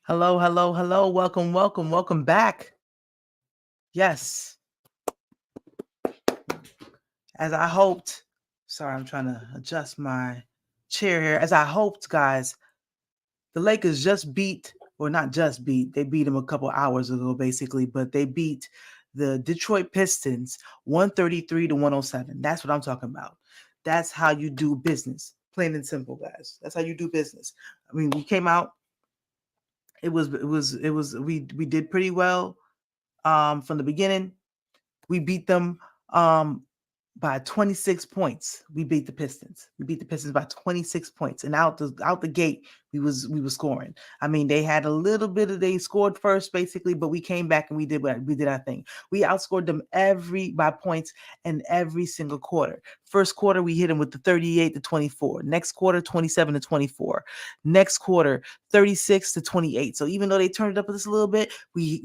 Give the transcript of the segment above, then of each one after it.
Hello, hello, hello. Welcome, welcome, welcome back. Yes, as I hoped. Sorry, I'm trying to adjust my chair here. As I hoped, guys, the Lakers just beat, or not just beat, they beat them a couple hours ago, basically, but they beat the Detroit Pistons 133 to 107. That's what I'm talking about. That's how you do business. Plain and simple, guys. That's how you do business. I mean, we came out. We did pretty well from the beginning. We beat them by 26 points. We beat the Pistons. We beat the Pistons by 26 points. And out the gate, we was scoring. I mean, they scored first basically, but we came back and we did our thing. We outscored them by points in every single quarter. First quarter, we hit them with the 38 to 24. Next quarter, 27 to 24. Next quarter, 36 to 28. So even though they turned it up just a little bit, we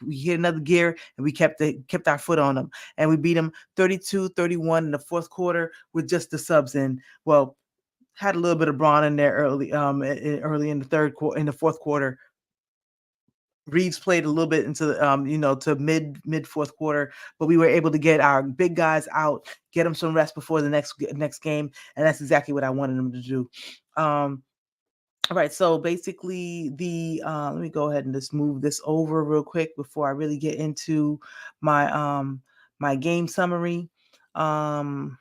hit another gear and we kept our foot on them, and we beat them 32-31 in the fourth quarter with just the subs in. Well, had a little bit of Braun in there early in the fourth quarter. Reeves played a little bit into to mid fourth quarter, but we were able to get our big guys out, get them some rest before the next game, and that's exactly what I wanted them to do. All right, so basically let me go ahead and just move this over real quick before I really get into my game summary. Sheesh.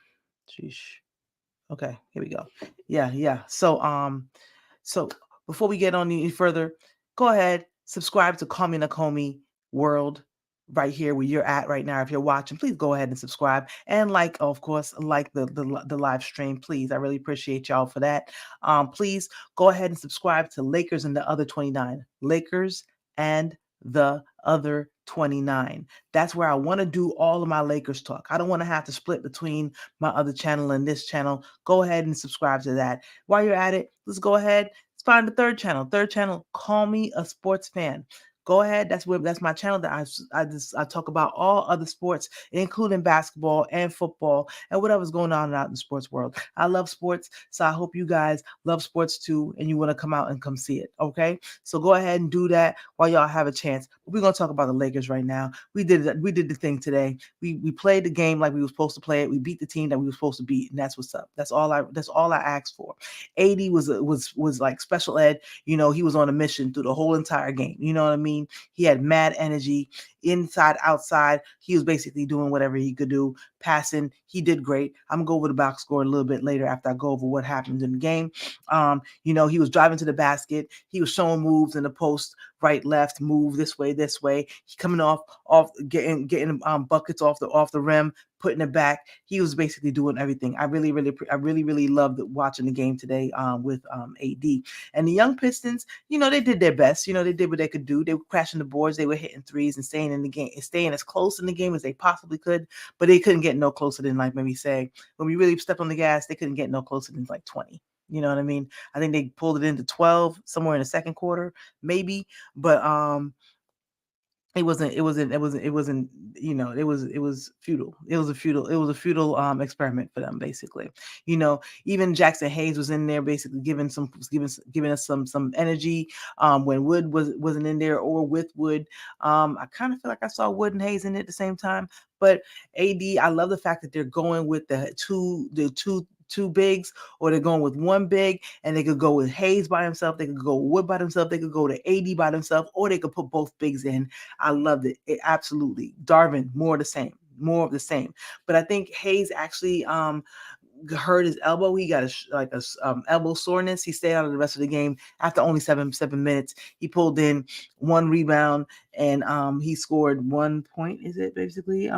Okay, here we go. Yeah. So before we get on any further, go ahead, subscribe to Call Me Nakomi World right here where you're at right now. If you're watching, please go ahead and subscribe and of course, the live stream. Please, I really appreciate y'all for that. Please go ahead and subscribe to Lakers and the Other 29. Lakers and the Other 29. That's where I want to do all of my Lakers talk. I don't want to have to split between my other channel and this channel. Go ahead and subscribe to that. While you're at it, let's go ahead. Let's find the third channel. Third channel, Call Me a Sports Fan. Go ahead. That's my channel that I talk about all other sports, including basketball and football and whatever's going on out in the sports world. I love sports, so I hope you guys love sports too, and you want to come out and come see it. Okay, so go ahead and do that while y'all have a chance. But we're gonna talk about the Lakers right now. We did the thing today. We played the game like we were supposed to play it. We beat the team that we were supposed to beat, and that's what's up. That's all I asked for. AD was like special ed. He was on a mission through the whole entire game. You know what I mean? He had mad energy, inside, outside. He was basically doing whatever he could do. Passing, he did great. I'm gonna go over the box score a little bit later after I go over what happened in the game. He was driving to the basket. He was showing moves in the post, right, left, move this way. He coming off getting buckets off the rim, putting it back. He was basically doing everything. I really loved watching the game today with AD. And the young Pistons, they did their best. They did what they could do. They were crashing the boards. They were hitting threes and staying in the game, staying as close in the game as they possibly could. But they couldn't get no closer than, like, maybe say, when we really stepped on the gas, they couldn't get no closer than like 20. You know what I mean? I think they pulled it into 12 somewhere in the second quarter, maybe. But it was futile. It was a futile experiment for them, basically. Even Jackson Hayes was in there, basically giving us some energy when Wood wasn't in there, or with Wood. I kind of feel like I saw Wood and Hayes in it at the same time. But AD, I love the fact that they're going with the two bigs, or they're going with one big, and they could go with Hayes by himself, they could go with Wood by themselves, they could go to AD by themselves, or they could put both bigs in. I loved it. Absolutely. Darvin, more of the same. But I think Hayes actually hurt his elbow. He got a elbow soreness. He stayed out of the rest of the game after only seven minutes. He pulled in one rebound, and he scored 1 point. Is it basically?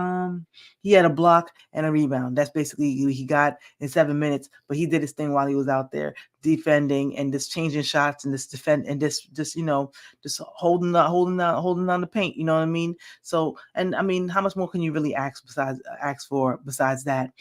He had a block and a rebound. That's basically he got in 7 minutes. But he did his thing while he was out there defending and just changing shots and just just holding on the paint. You know what I mean? So, and I mean, how much more can you really ask besides that?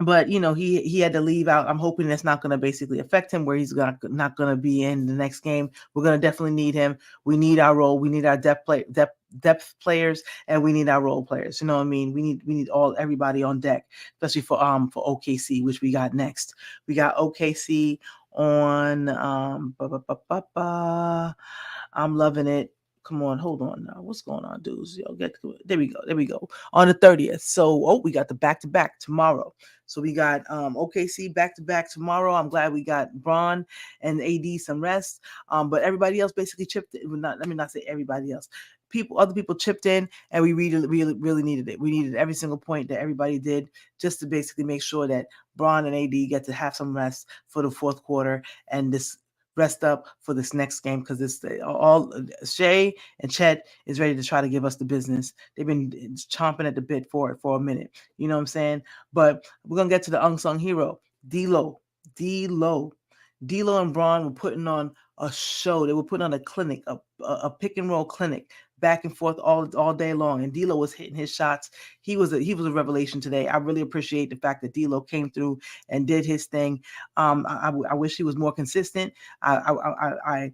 But he had to leave out. I'm hoping that's not going to basically affect him, where he's not going to be in the next game. We're going to definitely need him. We need our role. We need our depth players, and we need our role players. You know what I mean? We need everybody on deck, especially for OKC, which we got next. We got OKC on I'm loving it. Come on, hold on now. What's going on, dudes? Yo, get to it. There we go. There we go. On the 30th. So, we got the back-to-back tomorrow. So we got OKC back-to-back tomorrow. I'm glad we got Bron and AD some rest. But everybody else basically chipped in. Let me not say everybody else. Other people chipped in, and we really needed it. We needed every single point that everybody did just to basically make sure that Bron and AD get to have some rest for the fourth quarter and this rest up for this next game, because it's all Shea and Chet is ready to try to give us the business. They've been chomping at the bit for it for a minute. You know what I'm saying? But we're gonna get to the unsung hero, D'Lo. D'Lo and Bron were putting on a show. They were putting on a clinic, a pick and roll clinic, back and forth all day long. And D'Lo was hitting his shots. He was a revelation today. I really appreciate the fact that D'Lo came through and did his thing. I wish he was more consistent. I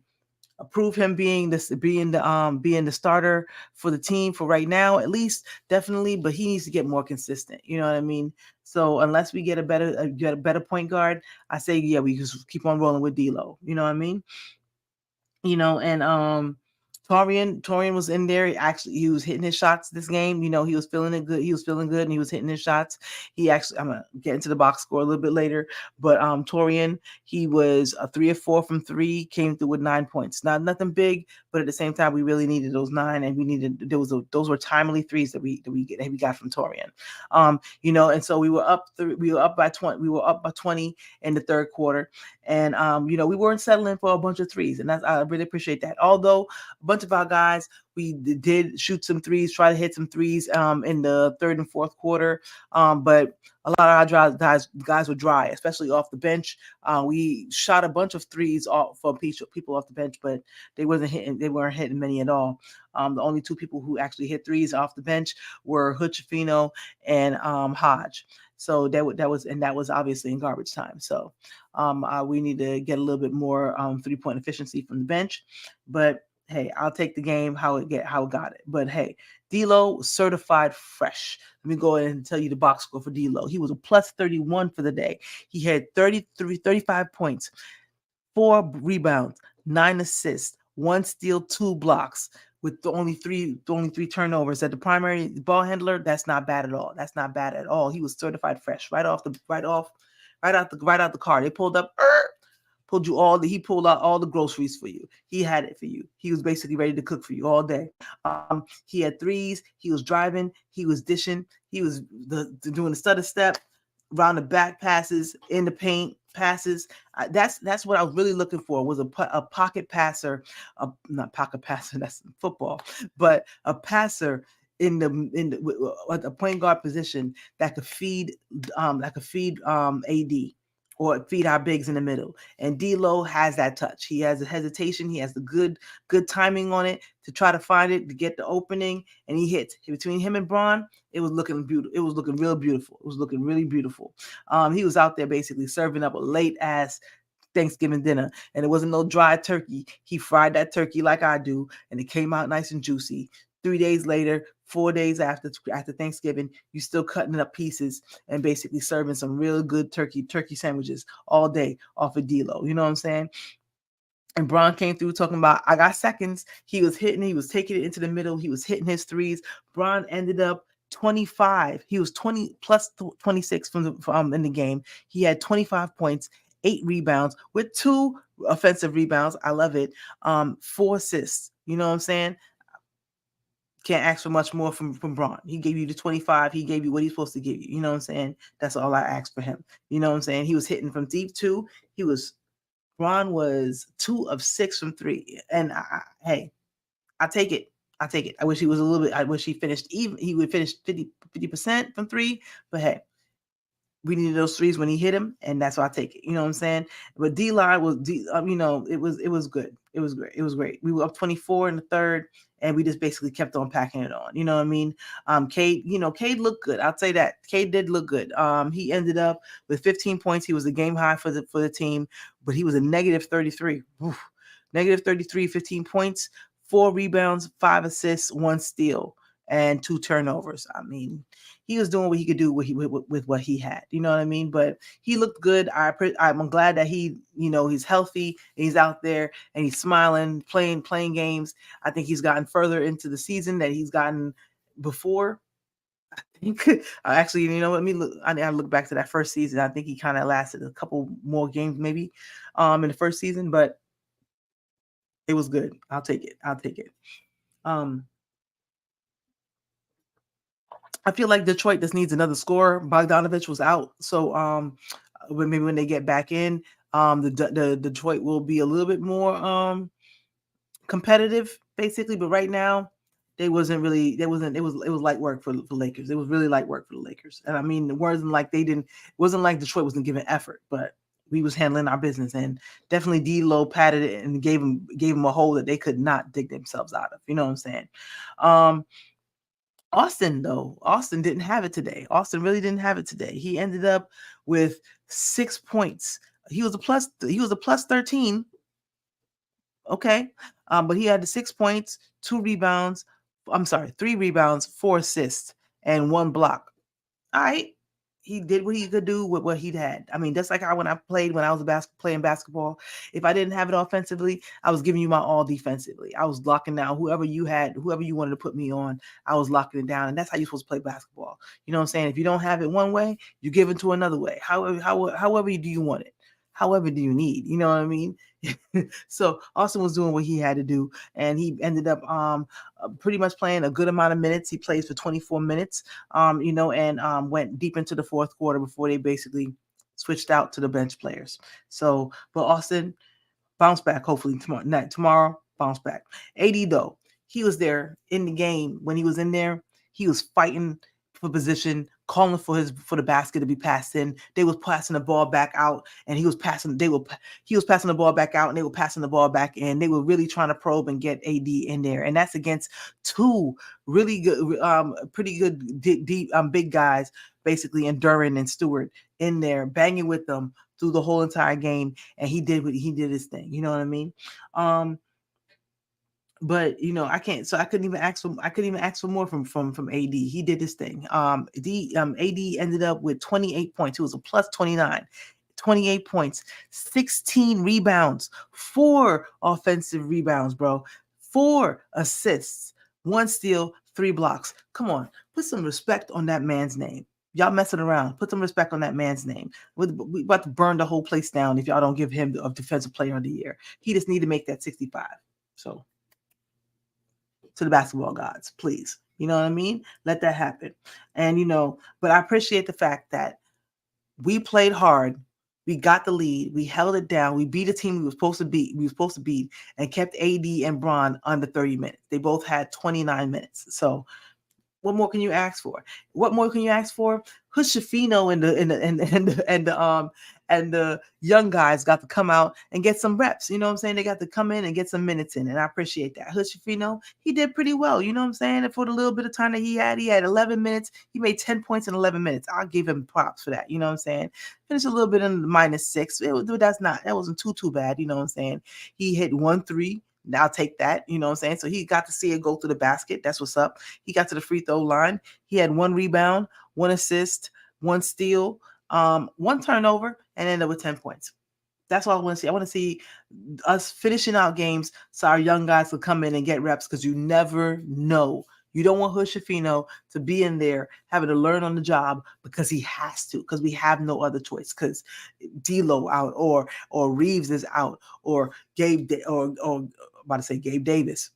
approve him being the starter for the team for right now, at least, definitely. But he needs to get more consistent. You know what I mean? So unless we get a better point guard, I say we just keep on rolling with D'Lo. You know what I mean? And Torian was in there. He was hitting his shots this game. He was feeling it good. He was feeling good, and he was hitting his shots. I'm gonna get into the box score a little bit later, but Torian, he was a 3 of 4 from 3, came through with 9 points. Not nothing big, but at the same time, we really needed those 9, and those were timely threes that we got from Torian. And so we were up by 20. We were up by 20 in the third quarter, and we weren't settling for a bunch of threes, and I really appreciate that. Although a bunch of our guys, we did shoot some threes, try to hit some threes in the third and fourth quarter, but a lot of our guys were dry, especially off the bench. We shot a bunch of threes off from people off the bench, but they weren't hitting many at all. The only two people who actually hit threes off the bench were Hood-Schifino and Hodge. So that was obviously in garbage time. So we need to get a little bit more 3-point efficiency from the bench. But hey, I'll take the game how it got it. But hey, D'Lo certified fresh. Let me go ahead and tell you the box score for D'Lo. He was a plus 31 for the day. He had 35 points, 4 rebounds, 9 assists, 1 steal, 2 blocks, with the only three turnovers. At the primary ball handler, that's not bad at all. That's not bad at all. He was certified fresh right out the car. They pulled up. He pulled out all the groceries for you. He had it for you. He was basically ready to cook for you all day. He had threes. He was driving. He was dishing. He was doing the stutter step, round the back passes, in the paint passes. That's what I was really looking for, was a pocket passer, not pocket passer, that's football, but a passer in a point guard position that could feed AD or feed our bigs in the middle. And D'Lo has that touch. He has the hesitation. He has the good timing on it to try to find it, to get the opening, and he hits. Between him and Bron, it was looking beautiful. It was looking real beautiful. It was looking really beautiful. He was out there basically serving up a late ass Thanksgiving dinner, and it wasn't no dry turkey. He fried that turkey like I do, and it came out nice and juicy. 3 days later, 4 days after Thanksgiving, you still cutting up pieces and basically serving some real good turkey sandwiches all day off of D'Lo. You know what I'm saying? And Bron came through talking about, I got seconds. He was hitting. He was taking it into the middle. He was hitting his threes. Bron ended up 25. He was 20 plus 26 in the game. He had 25 points, 8 rebounds with 2 offensive rebounds. I love it. 4 assists. You know what I'm saying? Can't ask for much more from Bron. He gave you the 25. He gave you what he's supposed to give you. You know what I'm saying? That's all I asked for him. You know what I'm saying? He was hitting from deep too. Bron was 2 of 6 from 3. And hey, I take it. I wish he was a little bit. I wish he finished even. He would finish 50% from 3. But hey, we needed those threes when he hit him, and that's why I take it. You know what I'm saying? But D-line was, it was good. It was great. It was great. We were up 24 in the third, and we just basically kept on packing it on. You know what I mean? Cade looked good. I'll say that. Cade did look good. He ended up with 15 points. He was a game high for the team, but he was a negative 33. Oof. Negative 33, 15 points, 4 rebounds, 5 assists, 1 steal. and 2 turnovers. I mean, he was doing what he could do with what he had. You know what I mean? But he looked good. I'm glad that he's healthy. He's out there and he's smiling, playing games. I think he's gotten further into the season that he's gotten before. I think actually, let me look. I look back to that first season. I think he kind of lasted a couple more games, maybe, in the first season, but it was good. I'll take it. Um, I feel like Detroit just needs another scorer. Bogdanovich was out, so maybe when they get back in, the Detroit will be a little bit more competitive, basically. But right now, it was light work for the Lakers. It was really light work for the Lakers, and I mean, it wasn't like Detroit wasn't giving effort, but we was handling our business, and definitely D'Lo padded it and gave him a hole that they could not dig themselves out of. You know what I'm saying? Austin didn't have it today. Austin really didn't have it today. He ended up with 6 points. He was a plus 13. Okay. But he had the 6 points, 2 rebounds. I'm sorry, 3 rebounds, 4 assists, and 1 block. All right. He did what he could do with what he'd had. I mean, just like when I was playing basketball, if I didn't have it offensively, I was giving you my all defensively. I was locking down whoever you wanted to put me on. I was locking it down, and that's how you're supposed to play basketball. You know what I'm saying? If you don't have it one way, you give it to another way. However do you want it? However do you need? You know what I mean? So Austin was doing what he had to do, and he ended up pretty much playing a good amount of minutes. He plays for 24 minutes, and went deep into the fourth quarter before they basically switched out to the bench players. So, but Austin bounce back hopefully tomorrow bounce back. AD though, he was there in the game. When he was in there, he was fighting for position, calling for the basket to be passed in. They was passing the ball back out, and he was passing the ball back out, and they were passing the ball back in. They were really trying to probe and get AD in there, and that's against 2 really good, pretty good deep big guys, basically, and Duran and Stewart in there banging with them through the whole entire game, and he did his thing. You know what I mean? But I can't. So I couldn't even ask for more from AD. He did his thing. AD ended up with 28 points. He was a plus 29. 28 points, 16 rebounds, 4 offensive rebounds, bro. 4 assists, 1 steal, 3 blocks. Come on, put some respect on that man's name. Y'all messing around. Put some respect on that man's name. We about to burn the whole place down if y'all don't give him a defensive player of the year. He just need to make that 65. So to the basketball gods, please. You know what I mean? Let that happen. And but I appreciate the fact that we played hard. We got the lead. We held it down. We beat a team we were supposed to beat, and kept AD and Bron under 30 minutes. They both had 29 minutes. So what more can you ask for? Hushafino and the young guys got to come out and get some reps. You know what I'm saying? They got to come in and get some minutes in, and I appreciate that. Hushafino, he did pretty well. You know what I'm saying? And for the little bit of time that he had 11 minutes. He made 10 points in 11 minutes. I'll give him props for that. You know what I'm saying? Finished a little bit in the -6. That wasn't too bad. You know what I'm saying? He hit 1 3. I'll take that. You know what I'm saying? So he got to see it go through the basket. That's what's up. He got to the free throw line. He had 1 rebound, 1 assist, 1 steal, 1 turnover, and ended up with 10 points. That's all I want to see. I want to see us finishing out games so our young guys will come in and get reps, because you never know. You don't want Hushafino to be in there having to learn on the job because he has to, because we have no other choice, because D'Lo out or Reeves is out, or Gabe Davis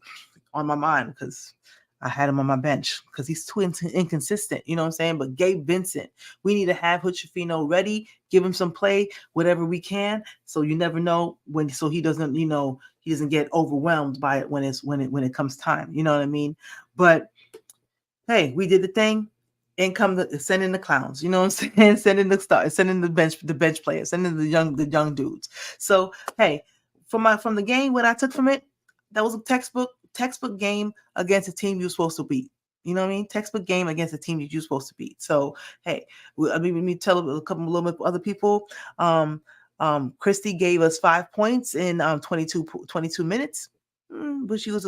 on my mind, because I had him on my bench because he's too inconsistent. You know what I'm saying? But Gabe Vincent, we need to have Hushafino ready, give him some play, whatever we can. So you never know so he doesn't, he doesn't get overwhelmed by it when it comes time. You know what I mean? But hey, we did the thing. Sending the clowns, you know what I'm saying? Sending the bench players, sending the young dudes. So hey, from the game, what I took from it, that was a textbook game against a team you're supposed to beat. You know what I mean? Textbook game against a team that you're supposed to beat. So hey, let me tell a little bit other people. Christy gave us 5 points in 22 minutes. but she was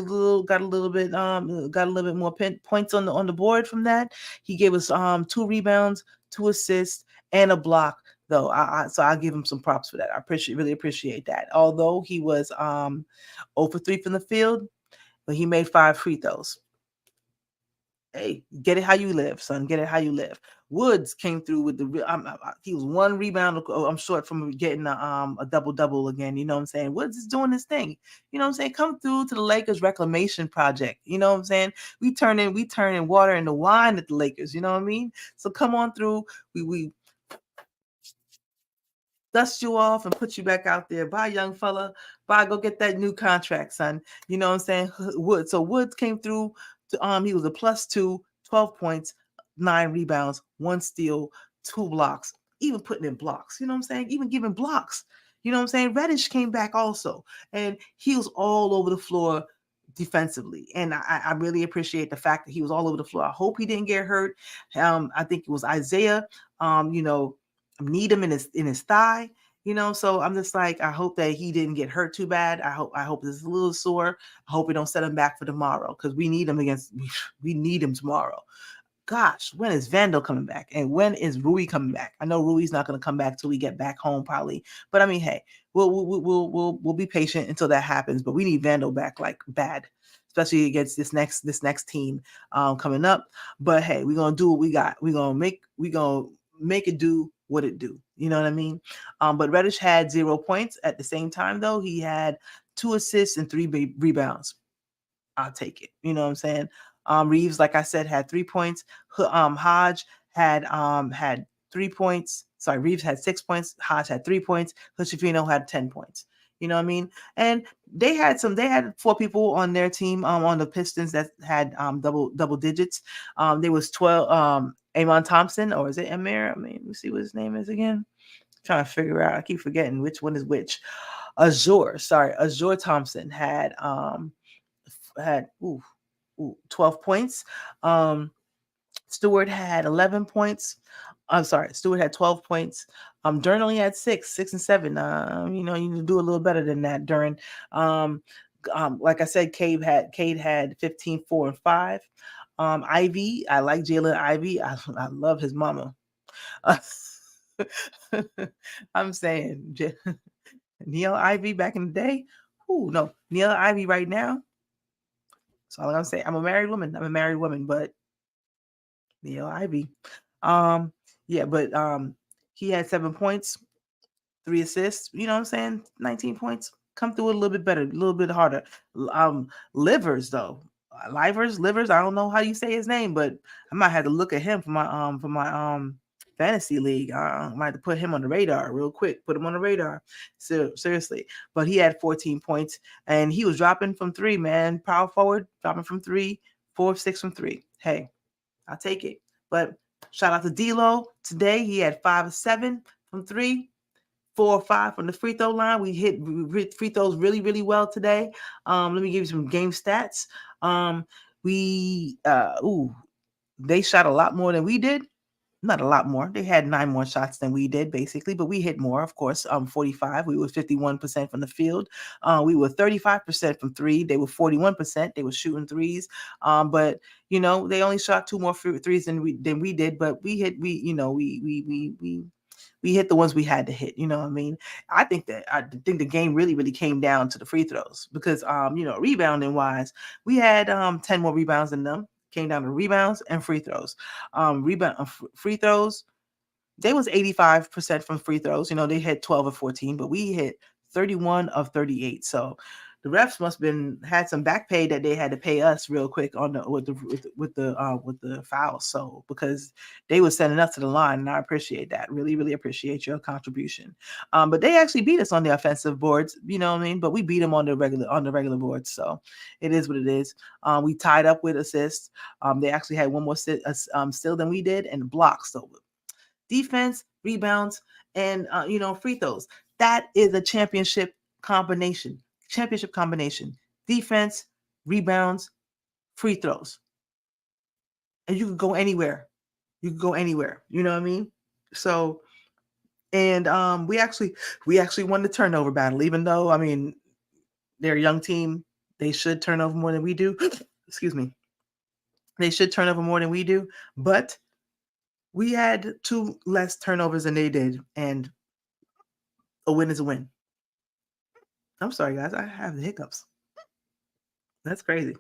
got a little bit more points on the board from that. He gave us 2 rebounds, 2 assists, and a block. Though so I'll give him some props for that. I really appreciate that. Although he was 0 for 3 from the field, but he made 5 free throws. Hey, get it how you live, son. Get it how you live. Woods came through with he was 1 rebound. I'm short from getting a double again. You know what I'm saying? Woods is doing this thing. You know what I'm saying? Come through to the Lakers reclamation project. You know what I'm saying? We turning water into wine at the Lakers. You know what I mean? So come on through. We dust you off and put you back out there. Bye, young fella. Bye, go get that new contract, son. You know what I'm saying? Woods came through. He was a +2, 12 points, 9 rebounds, 1 steal, 2 blocks, even putting in blocks. You know what I'm saying? Even giving blocks. You know what I'm saying? Reddish came back also, and he was all over the floor defensively. And I really appreciate the fact that he was all over the floor. I hope he didn't get hurt. I think it was Isaiah. Need him in his thigh, so I'm just like, I hope that he didn't get hurt too bad. I hope this is a little sore. I hope we don't set him back for tomorrow, because we need him tomorrow. Gosh, when is Vandal coming back? And when is Rui coming back? I know Rui's not going to come back till we get back home probably, but I mean, hey, we'll be patient until that happens. But we need Vandal back like bad, especially against this next team coming up. But hey, we're gonna do what we got. We're gonna make it do what it do. You know what I mean? But Reddish had 0 points. At the same time, though, he had 2 assists and 3 rebounds. I'll take it. You know what I'm saying? Reeves, like I said, had 3 points. Hodge had 3 points. Sorry, Reeves had 6 points. Hodge had 3 points. Hoshifino had 10 points. You know what I mean? And they had 4 people on their team on the Pistons that had double digits. There was 12 Amon Thompson, or is it Amir? I mean, let me see what his name is again. I'm trying to figure out. I keep forgetting which one is which. Azure Thompson had 12 points. Stewart had 11 points. I'm sorry, Stewart had 12 points. Duren only had 6 and 7. You need to do a little better than that, Duren. Like I said, Cade had 15, 4, and 5. Ivy, I like Jalen Ivy. I love his mama. I'm saying Neil Ivy back in the day. No, Neil Ivy right now. That's all I'm gonna say. I'm a married woman, but Neil Ivy. He had 7 points, 3 assists. You know what I'm saying? 19 points. Come through a little bit better, a little bit harder. Livers though. Livers. I don't know how you say his name, but I might have to look at him for my fantasy league. I might have to put him on the radar real quick. Put him on the radar. So seriously. But he had 14 points, and he was dropping from 3, man. Power forward, dropping from 3, 4 of 6 from 3. Hey, I'll take it. But shout out to D'Lo. Today he had 5 of 7 from 3. 4 or 5 from the free throw line. We hit free throws really, really well today. Let me give you some game stats. They shot a lot more than we did. Not a lot more. They had 9 more shots than we did, basically, but we hit more, of course. 45. We were 51% from the field. We were 35% from 3. They were 41%. They were shooting threes. But they only shot 2 more threes than we did. But we hit. We hit the ones we had to hit. You know what I mean? I think the game really, really came down to the free throws, because rebounding wise, we had 10 more rebounds than them. Came down to rebounds and free throws. Free throws, they was 85% from free throws. They hit 12 of 14, but we hit 31 of 38. So the refs must have had some back pay that they had to pay us real quick with the fouls. So because they were sending us to the line, and I appreciate that. Really, really appreciate your contribution. But they actually beat us on the offensive boards. You know what I mean? But we beat them on the regular boards. So it is what it is. We tied up with assists. They actually had one more still than we did, and blocks. So defense, rebounds, and free throws. That is a championship combination. Defense, rebounds, free throws. And you can go anywhere. You know what I mean? So, and we actually won the turnover battle, even though, I mean, they're a young team. They should turn over more than we do. Excuse me. They should turn over more than we do, but we had 2 less turnovers than they did, and a win is a win. I'm sorry, guys. I have the hiccups. That's crazy.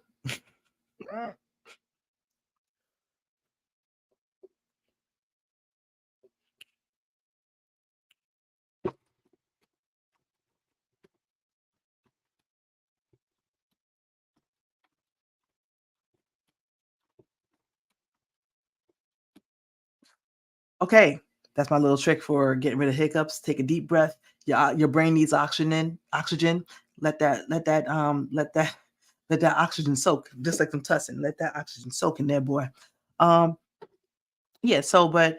Okay, that's my little trick for getting rid of hiccups. Take a deep breath. Your brain needs oxygen. Oxygen. Let that oxygen soak, just like some tussin. Let that oxygen soak in there, boy. Um, yeah. So, but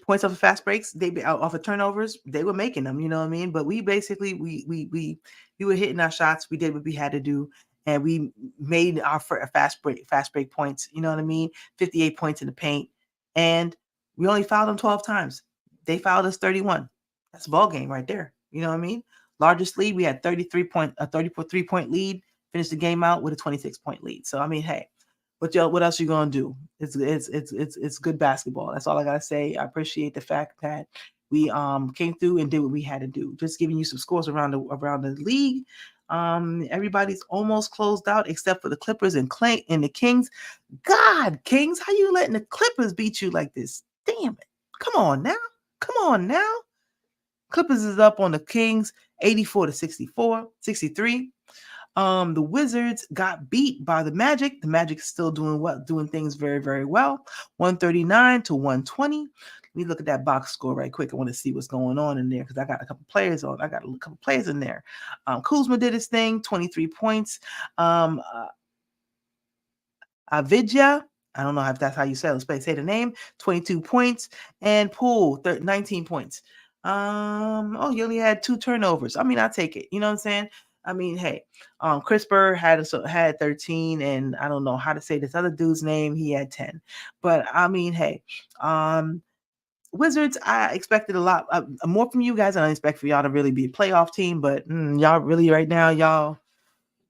points off of fast breaks, they be out off of turnovers, they were making them. You know what I mean? But we basically we were hitting our shots. We did what we had to do, and we made our fast break points. You know what I mean? 58 points in the paint, and we only fouled them 12 times. They fouled us 31. That's a ball game right there. You know what I mean? Largest lead, we had 34 3-point lead. Finished the game out with a 26-point lead. So I mean, hey, what else you gonna do? It's good basketball. That's all I gotta say. I appreciate the fact that we came through and did what we had to do. Just giving you some scores around the league. Everybody's almost closed out except for the Clippers and Clay and the Kings. God, Kings, how you letting the Clippers beat you like this? Damn it. Come on now. Come on now. Clippers is up on the Kings 84 to 64, 63. The Wizards got beat by the Magic. The Magic is still doing things very, very well. 139 to 120. Let me look at that box score right quick. I want to see what's going on in there because I got a couple players on. I got a couple players in there. Kuzma did his thing, 23 points. Avidya, I don't know if that's how you say the name, 22 points, and Poole, 19 points. He only had 2 turnovers. I mean, I'll take it. You know what I'm saying? I mean, hey, CRISPR had 13, and I don't know how to say this other dude's name. He had 10. But I mean, hey, Wizards, I expected a lot more from you guys. I don't expect for y'all to really be a playoff team, but y'all really right now, y'all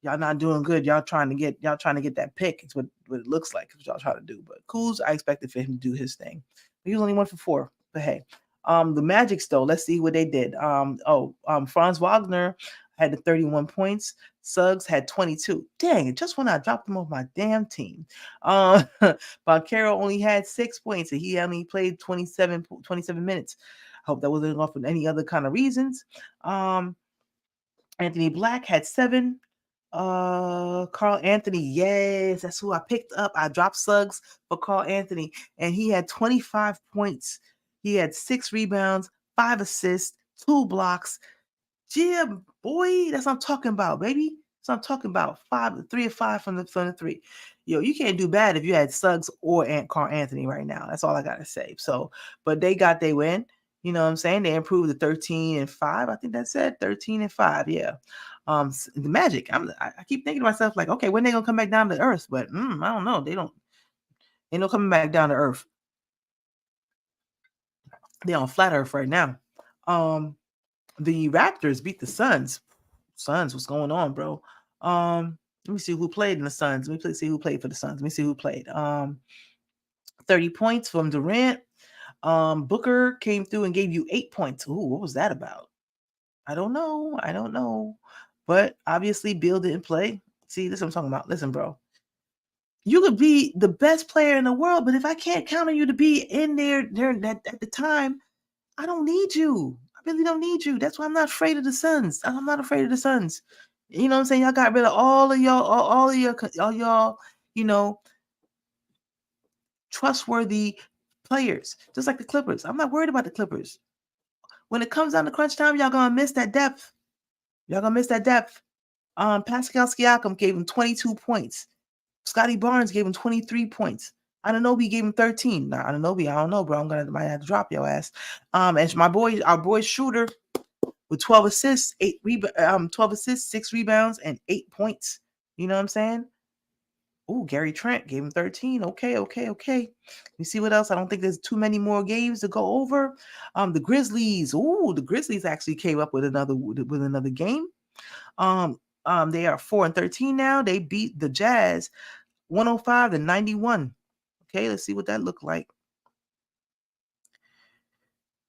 not doing good. Y'all trying to get that pick. It's what it looks like. It's what y'all trying to do. But Kuz, I expected for him to do his thing. He was only 1 for 4. But hey, the Magics though. Let's see what they did. Franz Wagner had the 31 points. Suggs had 22. Dang it! Just when I dropped him off my damn team. Boncaro only had 6 points, and he only played 27 minutes. I hope that wasn't off for any other kind of reasons. Anthony Black had 7. Carl Anthony, yes, that's who I picked up. I dropped Suggs for Carl Anthony, and he had 25 points. He had 6 rebounds, 5 assists, 2 blocks. Yeah, boy, that's what I'm talking about, baby. That's what I'm talking about. 3 of 5 from the 3. Yo, you can't do bad if you had Suggs or Carl Anthony right now. That's all I gotta say. So, but they got their win. You know what I'm saying? They improved to 13 and 5. I think that's it. 13 and 5. Yeah. The Magic. I keep thinking to myself, like, okay, when they gonna come back down to earth? But I don't know. Ain't no coming back down to earth. They on flat earth right now. The Raptors beat the Suns. Suns, what's going on, bro? Let me see who played in the Suns. Let me see who played for the Suns. Let me see who played. 30 points from Durant. Booker came through and gave you 8 points. Ooh, what was that about? I don't know. But obviously, Bill didn't play. See, this is what I'm talking about. Listen, bro. You could be the best player in the world, but if I can't count on you to be in there during that at the time, I don't need you. I really don't need you. That's why I'm not afraid of the Suns. I'm not afraid of the Suns. You know what I'm saying? Y'all got rid of all of y'all, all y'all, trustworthy players, just like the Clippers. I'm not worried about the Clippers. When it comes down to crunch time, y'all gonna miss that depth. Pascal Siakam gave him 22 points. Scotty Barnes gave him 23 points. Anunoby gave him 13. Now, Anunoby, I don't know, bro. Might have to drop your ass. And our boy Shooter with 12 assists, 12 assists, 6 rebounds, and 8 points. You know what I'm saying? Oh, Gary Trent gave him 13. Okay. You see what else? I don't think there's too many more games to go over. The Grizzlies. Oh, the Grizzlies actually came up with another game. They are 4-13 now. They beat the Jazz 105-91. Okay, let's see what that looked like.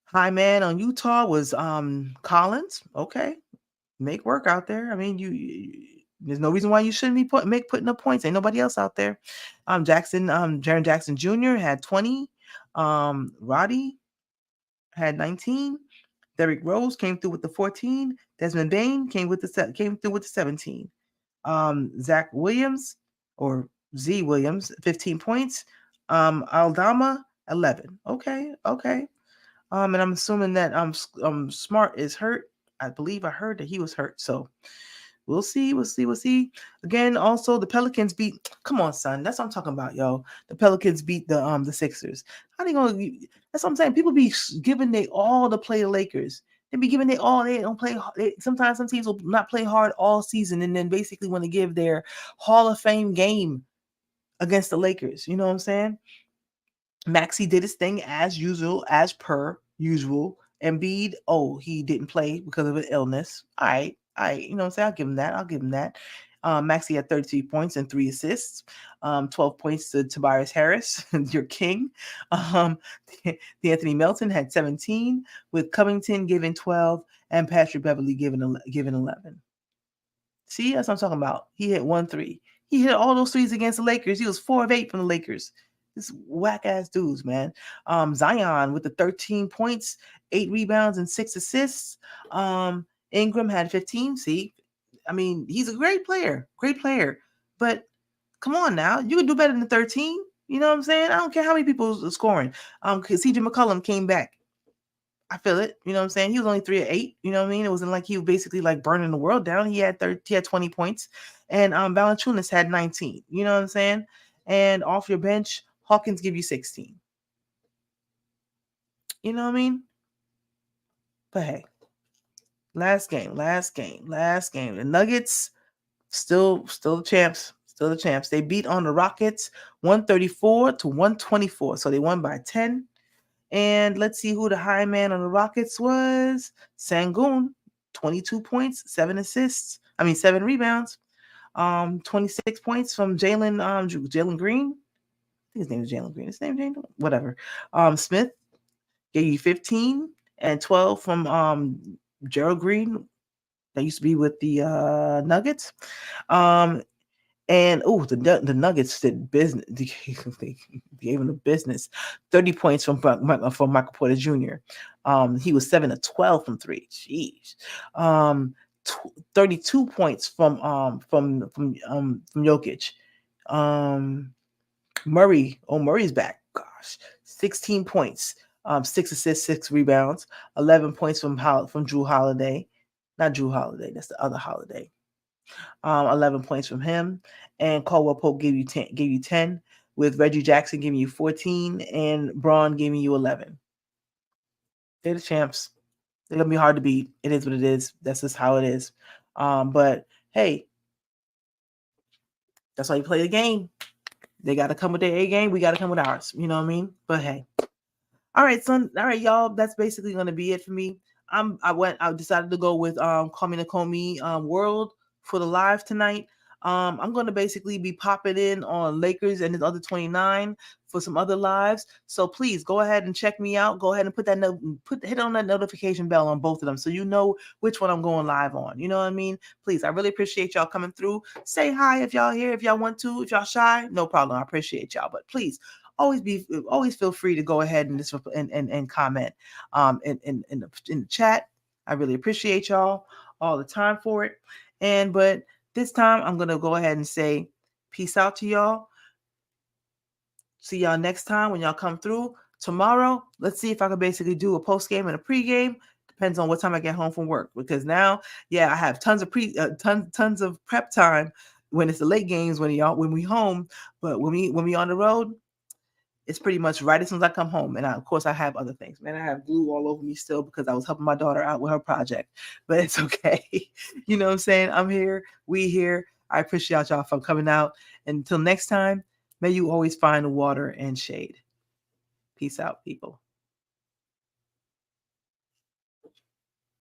High man on Utah was Collins. Okay, make work out there. I mean, there's no reason why you shouldn't be putting up points. Ain't nobody else out there. Jaren Jackson Jr. had 20. Roddy had 19. Derrick Rose came through with the 14. Desmond Bain came through with the 17. Zach Williams or Z Williams, 15 points. Aldama, 11. Okay. And I'm assuming that Smart is hurt. I believe I heard that he was hurt. So we'll see. Again, also the Pelicans beat. Come on, son. That's what I'm talking about, yo. The Pelicans beat the Sixers. How they gonna? That's what I'm saying. People be giving they all to play the Lakers. They be giving they all. They don't play. Sometimes some teams will not play hard all season, and then basically want to give their Hall of Fame game against the Lakers. You know what I'm saying? Maxey did his thing as usual, as per usual. Embiid, he didn't play because of an illness. All right, you know what I'm saying? I'll give him that. Maxey had 33 points and 3 assists. 12 points to Tobias Harris, your king. The Anthony Melton had 17, with Covington giving 12 and Patrick Beverly giving 11. See, that's what I'm talking about. He hit 1 3. He hit all those threes against the Lakers. He was 4 of 8 from the Lakers. This whack ass dudes, man. Zion with the 13 points, 8 rebounds, and 6 assists. Ingram had 15. See, I mean, he's a great player. But come on now, you can do better than 13. You know what I'm saying? I don't care how many people are scoring. Because CJ McCollum came back. I feel it. You know what I'm saying? He was only 3 of 8. You know what I mean? It wasn't like he was basically like burning the world down. He had 20 points, and Valanciunas had 19. You know what I'm saying? And off your bench, Hawkins give you 16. You know what I mean? But hey, last game. The Nuggets still the champs. They beat on the Rockets 134-124. So they won by 10. And let's see who the high man on the Rockets was. Sengun, 22 points, 7 rebounds. 26 points from Jalen Green. I think his name is Jalen Green. His name Jalen, whatever. Smith gave you 15 and 12 from Gerald Green. That used to be with the Nuggets. And the Nuggets did business. They gave him the business. 30 points from Michael Porter Jr. He was 7 of 12 from 3. Jeez. 32 points from Jokic. Murray's back. Gosh, 16 points. 6 assists, 6 rebounds. 11 points from Drew Holiday. Not Drew Holiday. That's the other Holiday. 11 points from him, and Caldwell Pope gave you 10, with Reggie Jackson giving you 14 and Braun giving you 11. They're the champs. They're gonna be hard to beat. It is what it is. That's just how it is. But hey, that's why you play the game. They got to come with their A game. We got to come with ours. You know what I mean? But hey, all right, son. All right, y'all. That's basically gonna be it for me. I decided to go with Call Me Nakomi World for the live tonight. I'm going to basically be popping in on Lakers and his other 29 for some other lives. So please go ahead and check me out. Go ahead and hit on that notification bell on both of them so you know which one I'm going live on. You know what I mean? Please, I really appreciate y'all coming through. Say hi if y'all here, if y'all want to. If y'all shy, no problem. I appreciate y'all. But please, always feel free to go ahead and comment in the chat. I really appreciate y'all all the time for it. But this time I'm gonna go ahead and say peace out to y'all. See y'all next time when y'all come through. Tomorrow, let's see if I can basically do a post game and a pregame. Depends on what time I get home from work, because now, I have tons of prep time when it's the late games when we home. But when we on the road, it's pretty much right as soon as I come home. And of course, I have other things. Man, I have glue all over me still because I was helping my daughter out with her project. But it's okay. You know what I'm saying? I'm here. We here. I appreciate y'all for coming out. Until next time, may you always find water and shade. Peace out, people.